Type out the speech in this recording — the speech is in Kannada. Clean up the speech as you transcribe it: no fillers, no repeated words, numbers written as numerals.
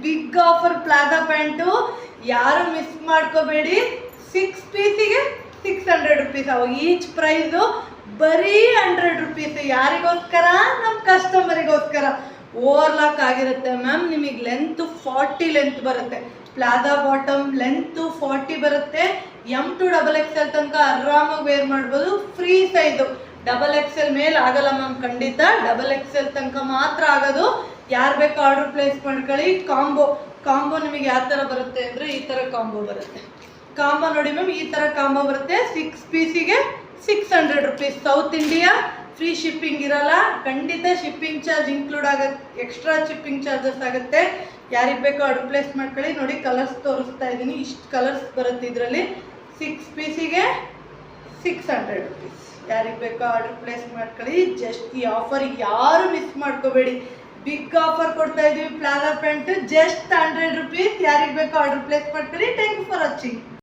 ಬಿಗ್ ಆಫರ್ ಪ್ಲಾಜಾ ಪ್ಯಾಂಟು, ಯಾರು ಮಿಸ್ ಮಾಡ್ಕೋಬೇಡಿ. 6 ಪೀಸಿಗೆ 600 ರುಪೀಸ್. ಅವಾಗ ಈಚ್ ಪ್ರೈಸು ಬರೀ 100 ರುಪೀಸ್. ಯಾರಿಗೋಸ್ಕರ? ನಮ್ಮ ಕಸ್ಟಮರಿಗೋಸ್ಕರ. ಓವರ್ಲಾಕ್ ಆಗಿರುತ್ತೆ ಮ್ಯಾಮ್. ನಿಮಗೆ ಲೆಂತ್ 40 ಲೆಂತ್ ಬರುತ್ತೆ. ಪ್ಲಾಜಾ ಬಾಟಮ್ ಲೆಂತು 40 ಬರುತ್ತೆ. M2XXL ತನಕ ಆರಾಮಾಗಿ ವೇರ್ ಮಾಡ್ಬೋದು. Free size. XXL ಮೇಲೆ ಆಗಲ್ಲ ಮ್ಯಾಮ್, ಖಂಡಿತ. XXL ತನಕ ಮಾತ್ರ ಆಗೋದು. ಯಾರು ಬೇಕೋ ಆರ್ಡರ್ ಪ್ಲೇಸ್ ಮಾಡ್ಕೊಳ್ಳಿ. ಕಾಂಬೋ ನಿಮಗೆ ಯಾವ ಥರ ಬರುತ್ತೆ ಅಂದರೆ ಈ ಥರ ಕಾಂಬೋ ಬರುತ್ತೆ. ಕಾಂಬೋ ನೋಡಿ ಮ್ಯಾಮ್, ಈ ಥರ ಕಾಂಬೋ ಬರುತ್ತೆ. 6 ಪೀಸಿಗೆ 600 rupees. South India free shipping ಇರಲ್ಲ, ಖಂಡಿತ ಶಿಪ್ಪಿಂಗ್ ಚಾರ್ಜ್ ಇನ್ಕ್ಲೂಡ್ ಆಗುತ್ತೆ. ಎಕ್ಸ್ಟ್ರಾ ಶಿಪ್ಪಿಂಗ್ ಚಾರ್ಜಸ್ ಆಗುತ್ತೆ. ಯಾರಿಗೆ ಬೇಕೋ ಆರ್ಡರ್ ಪ್ಲೇಸ್ ಮಾಡ್ಕೊಳ್ಳಿ. ನೋಡಿ ಕಲರ್ಸ್ ತೋರಿಸ್ತಾ ಇದ್ದೀನಿ. ಇಷ್ಟು ಕಲರ್ಸ್ ಬರುತ್ತೆ ಇದರಲ್ಲಿ. 6 ಪೀಸಿಗೆ 600 ರುಪೀಸ್. ಯಾರಿಗೆ ಬೇಕೋ ಆರ್ಡರ್ ಪ್ಲೇಸ್ ಮಾಡ್ಕೊಳ್ಳಿ. ಜಸ್ಟ್ ಈ ಆಫರ್ ಯಾರು ಮಿಸ್ ಮಾಡ್ಕೋಬೇಡಿ. ಬಿಗ್ ಆಫರ್ ಕೊಡ್ತಾ ಇದೀವಿ. Palazzo pant just 100 rupees. ಯಾರಿಗೆ ಬೇಕೋ ಆರ್ಡರ್ ಪ್ಲೇಸ್ ಮಾಡ್ಕೊಳ್ಳಿ. Thank you for watching.